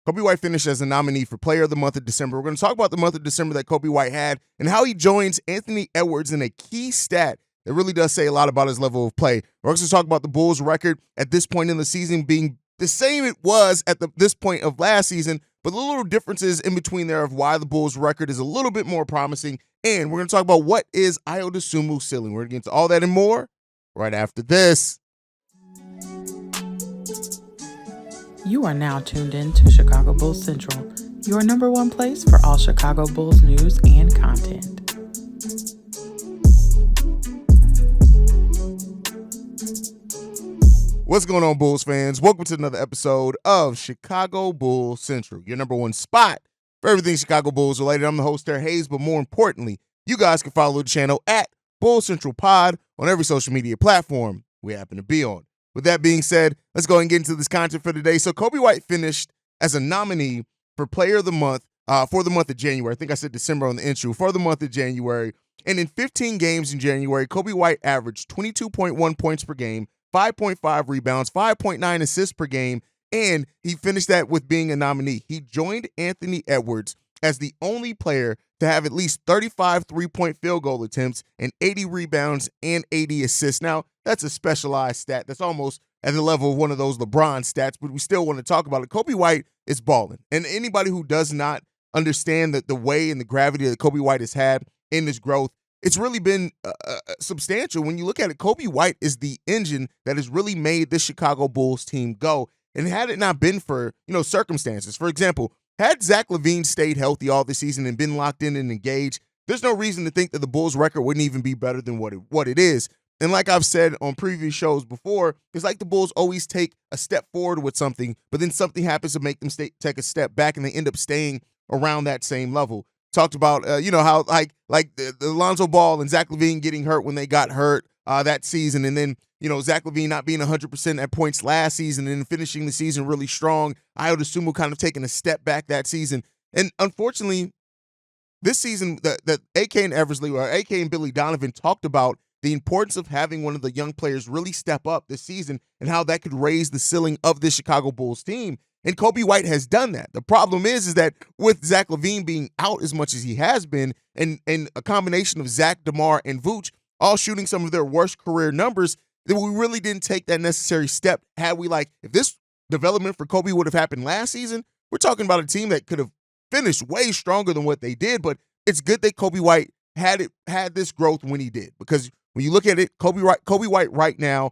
Coby White finished as a nominee for Player of the Month of December. We're going to talk about the month of December that Coby White had and how he joins Anthony Edwards in a key stat that really does say a lot about his level of play. We're also going to talk about the Bulls' record at this point in the season being the same it was at this point of last season, but the little differences in between there of why the Bulls' record is a little bit more promising. And we're going to talk about what is Ayo Dosunmu's ceiling. We're going to get into all that and more right after this. You are now tuned in to Chicago Bulls Central, your number one place for all Chicago Bulls news and content. What's going on, Bulls fans? Welcome to another episode of Chicago Bulls Central, your number one spot for everything Chicago Bulls related. I'm the host there, Haize, but more importantly, you guys can follow the channel at Bulls Central Pod on every social media platform we happen to be on. With that being said, let's go ahead and get into this content for today. So Coby White finished as a nominee for Player of the Month for the month of January. I think I said December on the intro. For the month of January. And in 15 games in January, Coby White averaged 22.1 points per game, 5.5 rebounds, 5.9 assists per game, and he finished that with being a nominee. He joined Anthony Edwards as the only player to have at least 35 three-point field goal attempts and 80 rebounds and 80 assists. Now, that's a specialized stat. That's almost at the level of one of those LeBron stats, but we still want to talk about it. Coby White is balling. And anybody who does not understand the way and the gravity that Coby White has had in this growth, it's really been substantial. When you look at it, Coby White is the engine that has really made this Chicago Bulls team go. And had it not been for, circumstances, for example, had Zach LaVine stayed healthy all this season and been locked in and engaged, there's no reason to think that the Bulls' record wouldn't even be better than what it is. And like I've said on previous shows before, it's like the Bulls always take a step forward with something, but then something happens to make them take a step back, and they end up staying around that same level. Talked about, how like the Lonzo Ball and Zach LaVine getting hurt when they got hurt that season, and then Zach LaVine not being 100% at points last season and then finishing the season really strong. Ayo Dosunmu kind of taking a step back that season. And unfortunately, this season, that AK and Eversley, or AK and Billy Donovan, talked about the importance of having one of the young players really step up this season and how that could raise the ceiling of this Chicago Bulls team. And Coby White has done that. The problem is that with Zach LaVine being out as much as he has been, and a combination of Zach, DeMar, and Vooch all shooting some of their worst career numbers, that we really didn't take that necessary step. If this development for Coby would have happened last season, we're talking about a team that could have finished way stronger than what they did. But it's good that Coby White had this growth when he did, because when you look at it, Coby White right now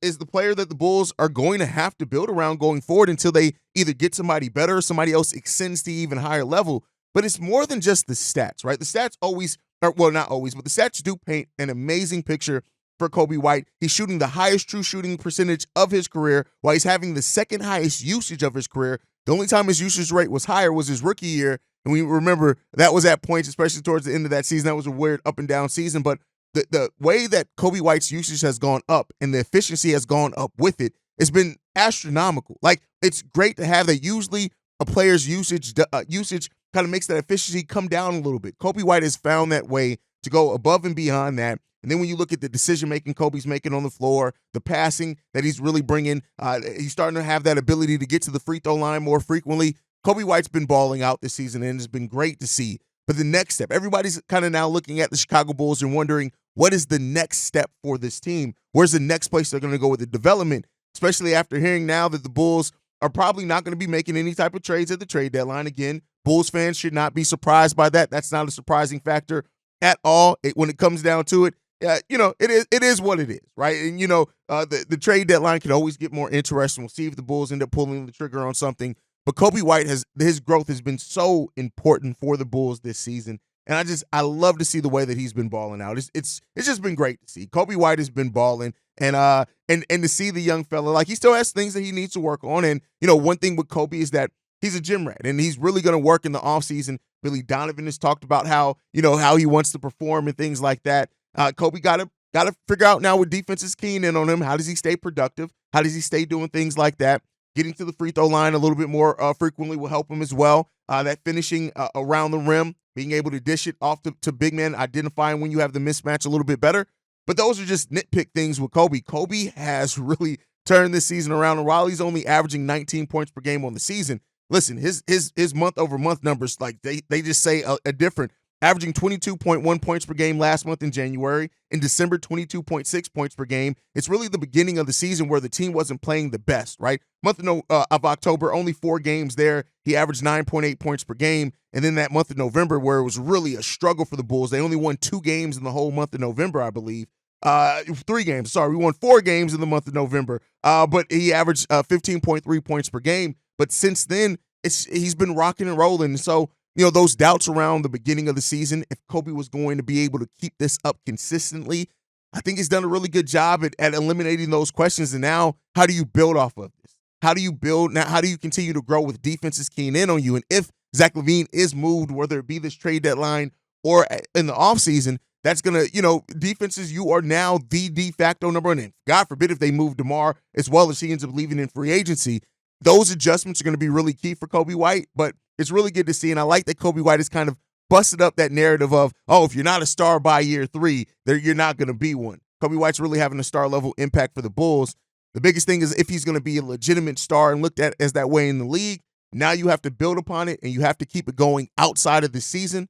is the player that the Bulls are going to have to build around going forward until they either get somebody better or somebody else extends to even higher level. But it's more than just the stats, right? The stats not always, but the stats do paint an amazing picture for Coby White. He's shooting the highest true shooting percentage of his career while he's having the second highest usage of his career. The only time his usage rate was higher was his rookie year. And we remember that was at points, especially towards the end of that season. That was a weird up and down season. But the way that Coby White's usage has gone up and the efficiency has gone up with it, it's been astronomical. Like, it's great to have that. Usually a player's usage kind of makes that efficiency come down a little bit. Coby White has found that way to go above and beyond that. And then when you look at the decision-making Coby's making on the floor, the passing that he's really bringing, he's starting to have that ability to get to the free throw line more frequently. Coby White's been balling out this season, and it's been great to see. But the next step, everybody's kind of now looking at the Chicago Bulls and wondering, what is the next step for this team? Where's the next place they're going to go with the development, especially after hearing now that the Bulls are probably not going to be making any type of trades at the trade deadline. Again, Bulls fans should not be surprised by that. That's not a surprising factor at all. When it comes down to it, it is what it is, right? And, the trade deadline can always get more interesting. We'll see if the Bulls end up pulling the trigger on something. But Coby White his growth has been so important for the Bulls this season. And I love to see the way that he's been balling out. It's just been great to see. Coby White has been balling, and to see the young fella, like, he still has things that he needs to work on. And, one thing with Coby is that he's a gym rat, and he's really going to work in the offseason. Billy Donovan has talked about how he wants to perform and things like that. Coby got to figure out now, with defenses keying in on him, how does he stay productive? How does he stay doing things like that? Getting to the free throw line a little bit more frequently will help him as well. That finishing around the rim, being able to dish it off to big men, identifying when you have the mismatch a little bit better. But those are just nitpick things with Coby. Coby has really turned this season around. And while he's only averaging 19 points per game on the season, listen, his month over month numbers, like they just say a different, averaging 22.1 points per game last month in January. In December, 22.6 points per game. It's really the beginning of the season where the team wasn't playing the best, right? Month of October, only 4 games there. He averaged 9.8 points per game. And then that month of November, where it was really a struggle for the Bulls, they only won 2 games in the whole month of November, I believe. 3 games. Sorry, we won 4 games in the month of November. But he averaged 15.3 points per game. But since then, he's been rocking and rolling. So, those doubts around the beginning of the season, if Coby was going to be able to keep this up consistently, I think he's done a really good job at eliminating those questions. And now, how do you build off of this? How do you build now? How do you continue to grow with defenses keying in on you? And if Zach LaVine is moved, whether it be this trade deadline or in the offseason, that's going to, defenses, you are now the de facto number one. And God forbid if they move DeMar as well as he ends up leaving in free agency. Those adjustments are going to be really key for Coby White, but it's really good to see. And I like that Coby White has kind of busted up that narrative of, if you're not a star by year 3, you're not going to be one. Coby White's really having a star level impact for the Bulls. The biggest thing is if he's going to be a legitimate star and looked at as that way in the league, now you have to build upon it and you have to keep it going outside of the season.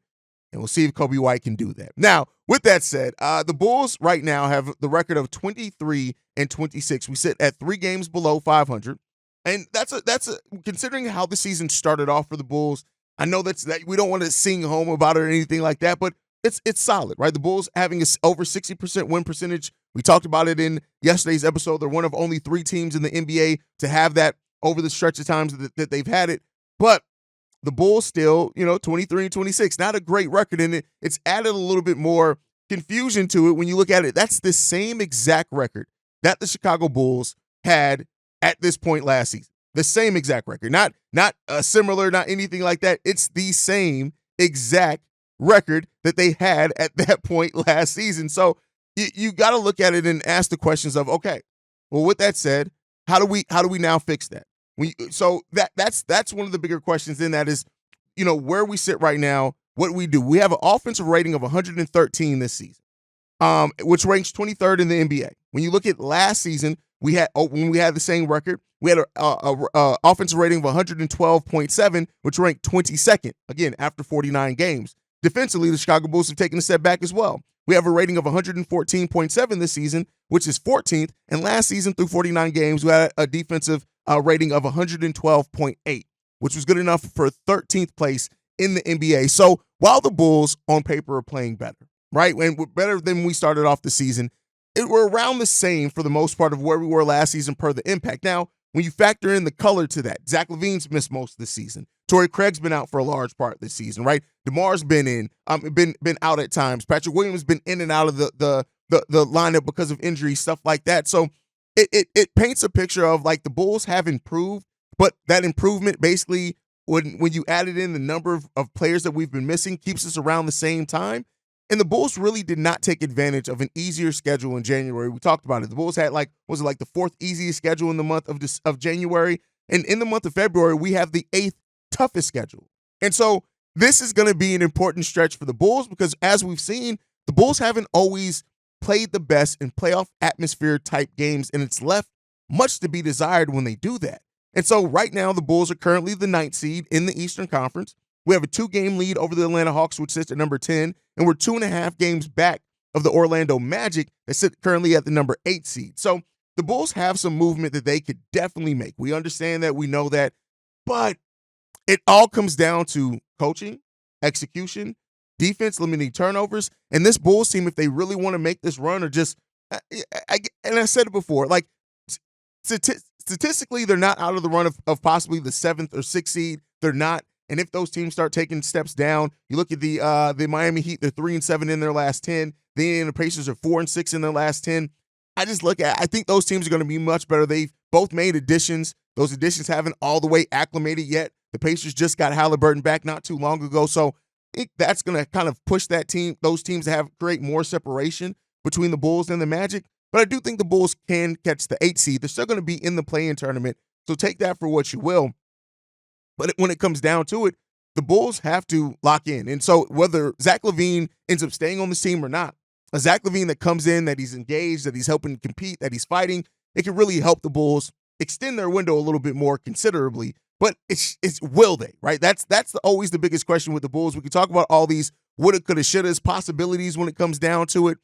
And we'll see if Coby White can do that. Now, with that said, the Bulls right now have the record of 23-26. We sit at 3 games below 500. And that's considering how the season started off for the Bulls. I know that we don't want to sing home about it or anything like that, but it's solid, right? The Bulls having over 60% win percentage. We talked about it in yesterday's episode. They're one of only 3 teams in the NBA to have that over the stretch of times that they've had it. But the Bulls still, 23-26, not a great record in it. It's added a little bit more confusion to it when you look at it. That's the same exact record that the Chicago Bulls had at this point last season. The same exact record, not similar, not anything like that. It's the same exact record that they had at that point last season. So you got to look at it and ask the questions of, okay, well, with that said, how do we now fix that? So that's one of the bigger questions in that is, where we sit right now, what we do. We have an offensive rating of 113 this season, which ranks 23rd in the NBA. When you look at last season, when we had the same record, we had a offensive rating of 112.7, which ranked 22nd, again, after 49 games. Defensively, the Chicago Bulls have taken a step back as well. We have a rating of 114.7 this season, which is 14th, and last season through 49 games, we had a defensive rating of 112.8, which was good enough for 13th place in the NBA. So while the Bulls on paper are playing better, right, and better than we started off the season, we're around the same for the most part of where we were last season per the impact. Now, when you factor in the color to that, Zach LaVine's missed most of the season. Torrey Craig's been out for a large part of the season, right? DeMar's been out at times. Patrick Williams has been in and out of the lineup because of injuries, stuff like that. So it paints a picture of like the Bulls have improved, but that improvement basically, when you added in the number of players that we've been missing, keeps us around the same time. And the Bulls really did not take advantage of an easier schedule in January. We talked about it. The Bulls had the 4th easiest schedule in the month of January. And in the month of February, we have the 8th toughest schedule. And so this is going to be an important stretch for the Bulls because as we've seen, the Bulls haven't always played the best in playoff atmosphere type games, and it's left much to be desired when they do that. And so right now, the Bulls are currently the 9th seed in the Eastern Conference. We have a 2-game lead over the Atlanta Hawks, which sits at number 10, and we're 2.5 games back of the Orlando Magic that sit currently at the number 8 seed. So the Bulls have some movement that they could definitely make. We understand that, we know that, but it all comes down to coaching, execution, defense, limiting turnovers, and this Bulls team, if they really want to make this run or just, and I said it before, like statistically, they're not out of the run of possibly the 7th or 6th seed. They're not. And if those teams start taking steps down, you look at the Miami Heat, they're 3-7 in their last 10. The Indiana Pacers are 4-6 in their last 10. I think those teams are going to be much better. They've both made additions. Those additions haven't all the way acclimated yet. The Pacers just got Halliburton back not too long ago. So I think that's going to kind of push those teams to create more separation between the Bulls and the Magic. But I do think the Bulls can catch the 8th seed. They're still going to be in the play-in tournament. So take that for what you will. But when it comes down to it, the Bulls have to lock in. And so whether Zach LaVine ends up staying on the team or not, a Zach LaVine that comes in, that he's engaged, that he's helping compete, that he's fighting, it can really help the Bulls extend their window a little bit more considerably But it's will they, right? That's always the biggest question with the Bulls. We can talk about all these woulda, coulda, shouldas, possibilities when it comes down to it.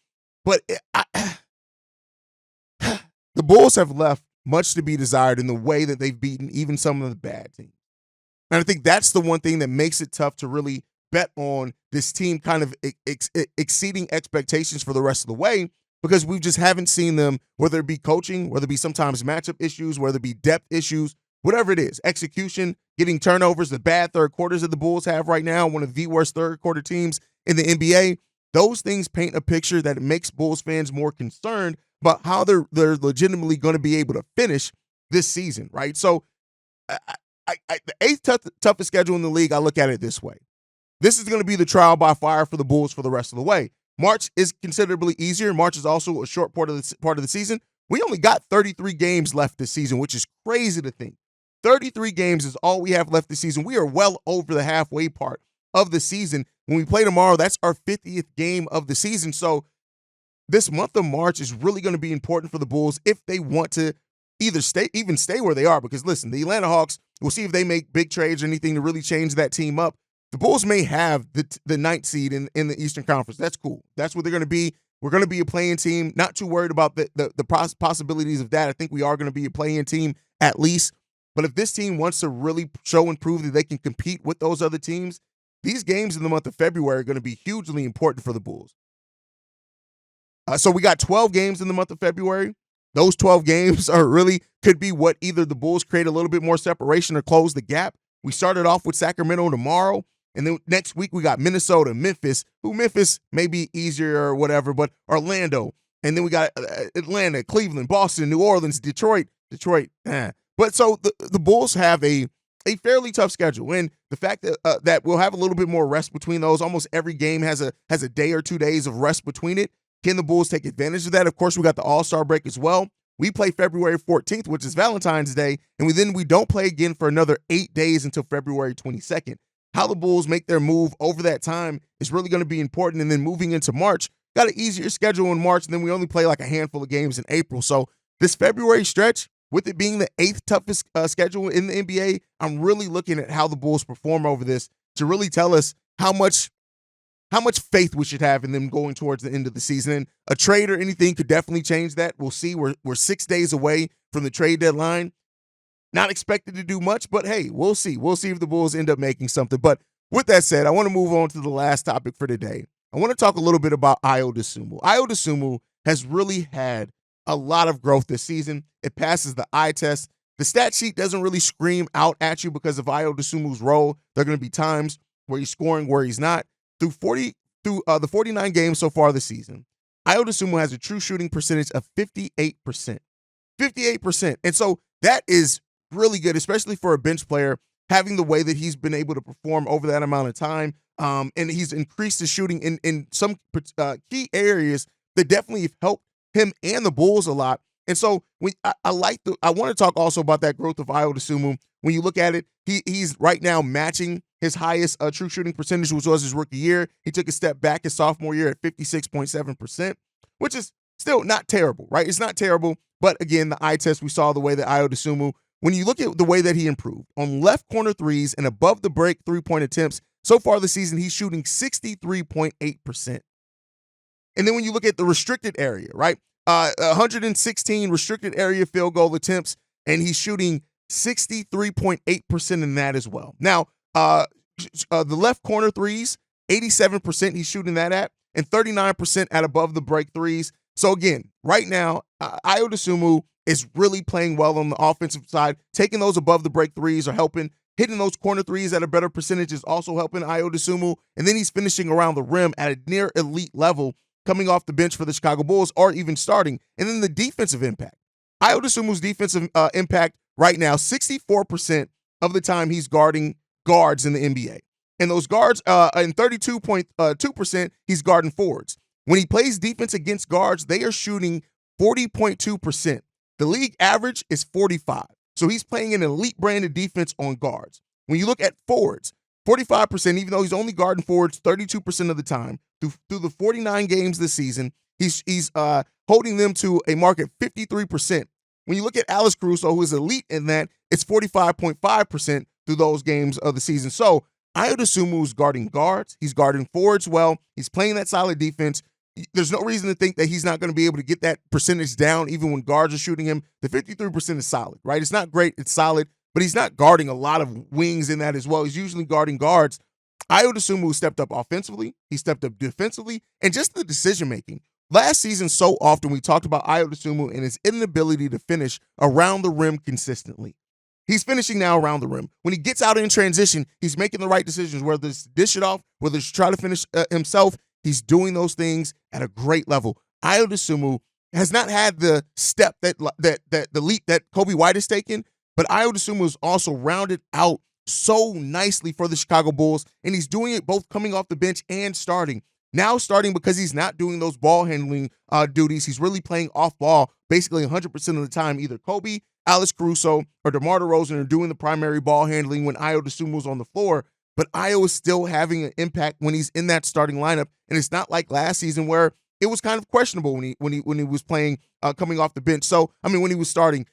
But the Bulls have left much to be desired in the way that they've beaten even some of the bad teams. And I think that's the one thing that makes it tough to really bet on this team kind of exceeding expectations for the rest of the way, because we just haven't seen them, whether it be coaching, whether it be sometimes matchup issues, whether it be depth issues, whatever it is, execution, getting turnovers, the bad third quarters that the Bulls have right now, one of the worst third quarter teams in the NBA. Those things paint a picture that makes Bulls fans more concerned about how they're legitimately going to be able to finish this season, right? So the eighth toughest schedule in the league, I look at it this way. This is going to be the trial by fire for the Bulls for the rest of the way. March is considerably easier. March is also a short part of the season. We only got 33 games left this season, which is crazy to think. 33 games is all we have left this season. We are well over the halfway part of the season. When we play tomorrow, that's our 50th game of the season. So this month of March is really going to be important for the Bulls if they want to either stay where they are. Because listen, the Atlanta Hawks, we'll see if they make big trades or anything to really change that team up. The Bulls may have the ninth seed in the Eastern Conference. That's cool. That's what they're going to be. We're going to be a play-in team. Not too worried about the possibilities of that. I think we are going to be a play-in team at least. But if this team wants to really show and prove that they can compete with those other teams, these games in the month of February are going to be hugely important for the Bulls. So we got 12 games in the month of February. Those 12 games could be what either the Bulls create a little bit more separation or close the gap. We started off with Sacramento tomorrow, and then next week we got Minnesota, Memphis, who Memphis may be easier or whatever, but Orlando. And then we got Atlanta, Cleveland, Boston, New Orleans, Detroit. But so the Bulls have a fairly tough schedule, and the fact that we'll have a little bit more rest between those. Almost every game has a day or 2 days of rest between it. Can the Bulls take advantage of that? Of course, we got the All-Star break as well. We play February 14th, which is Valentine's Day, and we don't play again for another 8 days until February 22nd. How the Bulls make their move over that time is really going to be important. And then moving into March, got an easier schedule in March, and then we only play like a handful of games in April. So this February stretch, with it being the 8th toughest schedule in the NBA, I'm really looking at how the Bulls perform over this to really tell us how much faith we should have in them going towards the end of the season. And a trade or anything could definitely change that. We'll see. We're 6 days away from the trade deadline. Not expected to do much, but hey, we'll see. We'll see if the Bulls end up making something. But with that said, I want to move on to the last topic for today. I want to talk a little bit about Ayo Dosunmu. Ayo Dosunmu has really had a lot of growth this season. It passes the eye test. The stat sheet doesn't really scream out at you because of Ayo Dosunmu's role. There are going to be times where he's scoring, where he's not. Through the 49 games so far this season, Ayo Dosunmu has a true shooting percentage of 58%. 58%. And so that is really good, especially for a bench player, having the way that he's been able to perform over that amount of time. And he's increased his shooting in some key areas that definitely have helped him and the Bulls a lot. And so I want to talk also about that growth of Ayo Dosunmu. When you look at it, he's right now matching his highest true shooting percentage, which was his rookie year. He took a step back his sophomore year at 56.7%, which is still not terrible, right? It's not terrible. But again, the eye test, we saw the way that Ayo Dosunmu, when you look at the way that he improved on left corner threes and above the break three-point attempts, so far this season, he's shooting 63.8%. And then when you look at the restricted area, right? 116 restricted area field goal attempts, and he's shooting 63.8% in that as well. Now, the left corner threes, 87% he's shooting that at, and 39% at above the break threes. So again, right now, Ayo Dosunmu is really playing well on the offensive side. Taking those above the break threes are helping. Hitting those corner threes at a better percentage is also helping Ayo Dosunmu. And then he's finishing around the rim at a near elite level, coming off the bench for the Chicago Bulls or even starting. And then the defensive impact. Ayo Dosunmu's defensive impact right now, 64% of the time he's guarding guards in the NBA. And those guards, in 32.2%, he's guarding forwards. When he plays defense against guards, they are shooting 40.2%. The league average is 45. So he's playing an elite brand of defense on guards. When you look at forwards, 45%, even though he's only guarding forwards 32% of the time, through the 49 games this season, he's holding them to a mark at 53%. When you look at Alex Caruso, who is elite in that, it's 45.5% through those games of the season. So Ayo Dosunmu is guarding guards. He's guarding forwards well. He's playing that solid defense. There's no reason to think that he's not going to be able to get that percentage down even when guards are shooting him. The 53% is solid, right? It's not great. It's solid, but he's not guarding a lot of wings in that as well. He's usually guarding guards. Ayo Dosunmu stepped up offensively. He stepped up defensively, and just the decision-making. Last season, so often we talked about Ayo Dosunmu and his inability to finish around the rim consistently. He's finishing now around the rim. When he gets out in transition, he's making the right decisions, whether it's to dish it off, whether it's to try to finish himself. He's doing those things at a great level. Ayo Dosunmu has not had the step that the leap that Coby White has taken, but Ayo Dosunmu is also rounded out so nicely for the Chicago Bulls, and he's doing it both coming off the bench and starting. Now starting because he's not doing those ball handling duties. He's really playing off ball basically 100% of the time. Either Coby, Alex Caruso, or DeMar DeRozan are doing the primary ball handling when Ayo Dosunmu is on the floor. But Ayo is still having an impact when he's in that starting lineup, and it's not like last season where it was kind of questionable when he was playing coming off the bench. So when he was starting,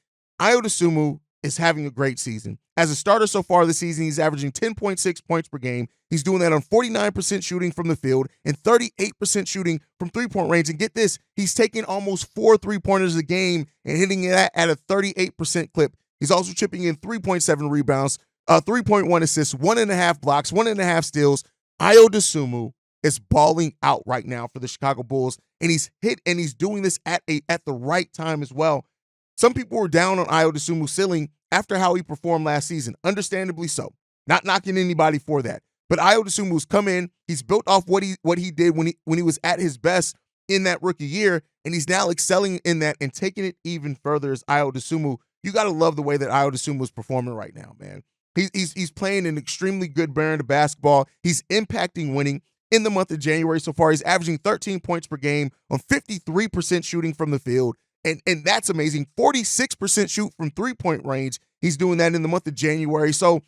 Ayo Dosunmu is having a great season. As a starter so far this season, he's averaging 10.6 points per game. He's doing that on 49% shooting from the field and 38% shooting from three-point range. And get this, he's taking almost 4 3-pointers a game and hitting that at a 38% clip. He's also chipping in 3.7 rebounds, 3.1 assists, 1.5 blocks, 1.5 steals. Ayo Dosunmu is balling out right now for the Chicago Bulls, and he's doing this at the right time as well. Some people were down on Ayo Dosunmu's ceiling after how he performed last season, understandably so. Not knocking anybody for that. But Ayo Dosunmu's come in, he's built off what he did when he was at his best in that rookie year, and he's now excelling in that and taking it even further as Ayo Dosunmu. You got to love the way that Ayo Dosunmu is performing right now, man. He's playing an extremely good brand of basketball. He's impacting winning. In the month of January so far, he's averaging 13 points per game on 53% shooting from the field. And that's amazing. 46% shoot from three-point range. He's doing that in the month of January. So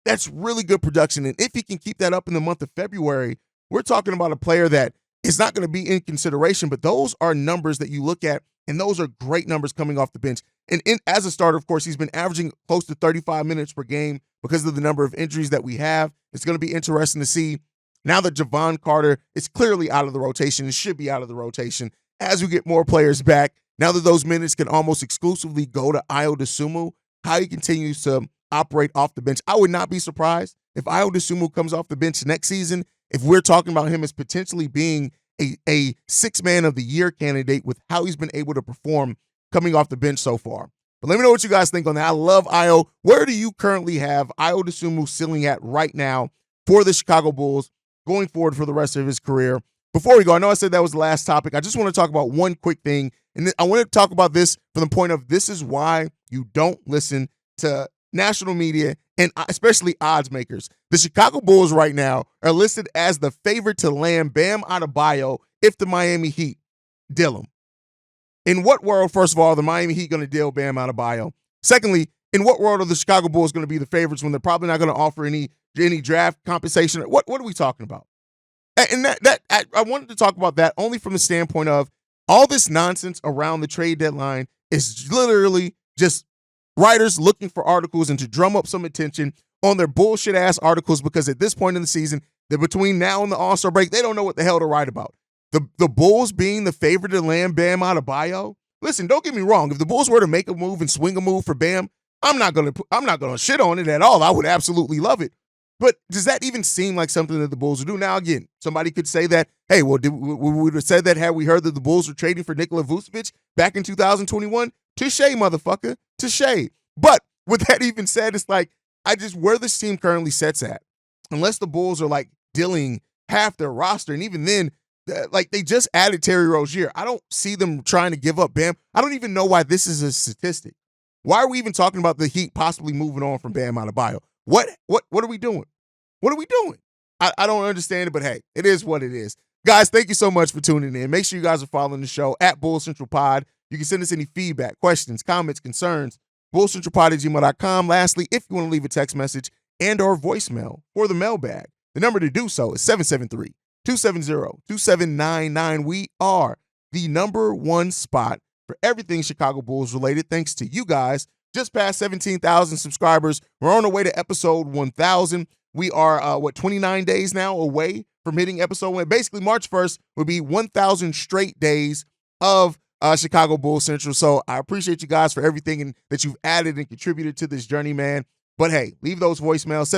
that's really good production. And if he can keep that up in the month of February, we're talking about a player that is not going to be in consideration. But those are numbers that you look at, and those are great numbers coming off the bench. And as a starter, of course, he's been averaging close to 35 minutes per game because of the number of injuries that we have. It's going to be interesting to see now that Javon Carter is clearly out of the rotation. It should be out of the rotation as we get more players back. Now that those minutes can almost exclusively go to Ayo Dosunmu, how he continues to operate off the bench. I would not be surprised if Ayo Dosunmu comes off the bench next season, if we're talking about him as potentially being a six-man of the year candidate with how he's been able to perform coming off the bench so far. But let me know what you guys think on that. I love Ayo. Where do you currently have Ayo Dosunmu ceiling at right now for the Chicago Bulls going forward for the rest of his career? Before we go, I know I said that was the last topic. I just want to talk about one quick thing. And I want to talk about this from the point of this is why you don't listen to national media and especially odds makers. The Chicago Bulls right now are listed as the favorite to land Bam Adebayo if the Miami Heat deal him. In what world, first of all, are the Miami Heat going to deal Bam Adebayo? Secondly, in what world are the Chicago Bulls going to be the favorites when they're probably not going to offer any draft compensation? What are we talking about? And I wanted to talk about that only from the standpoint of all this nonsense around the trade deadline is literally just writers looking for articles and to drum up some attention on their bullshit ass articles, because at this point in the season, they're between now and the All-Star break, they don't know what the hell to write about. The Bulls being the favorite to land Bam Adebayo. Listen, don't get me wrong. If the Bulls were to make a move and swing a move for Bam, I'm not gonna shit on it at all. I would absolutely love it. But does that even seem like something that the Bulls would do? Now, again, somebody could say that, hey, well, we would have said that had we heard that the Bulls were trading for Nikola Vucevic back in 2021. Touche, motherfucker. Touche. But with that even said, it's like, where this team currently sits at, unless the Bulls are like dealing half their roster, and even then, like they just added Terry Rozier. I don't see them trying to give up Bam. I don't even know why this is a statistic. Why are we even talking about the Heat possibly moving on from Bam Adebayo? What are we doing? What are we doing? I don't understand it, but hey, it is what it is. Guys, thank you so much for tuning in. Make sure you guys are following the show at Bull Central Pod. You can send us any feedback, questions, comments, concerns, bullcentralpod@gmail.com. Lastly, if you want to leave a text message and or voicemail for the mailbag, the number to do so is 773-270-2799. We are the #1 spot for everything Chicago Bulls related. Thanks to you guys. Just past 17,000 subscribers. We're on our way to episode 1,000. We are, 29 days now away from hitting episode 1. Basically, March 1st will be 1,000 straight days of Chicago Bulls Central. So I appreciate you guys for everything that you've added and contributed to this journey, man. But hey, leave those voicemails,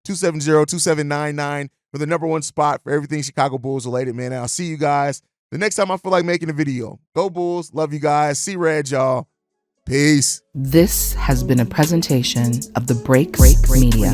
773-270-2799 for the number one spot for everything Chicago Bulls related, man. And I'll see you guys the next time I feel like making a video. Go Bulls. Love you guys. See red, y'all. Peace. This has been a presentation of the Break Media.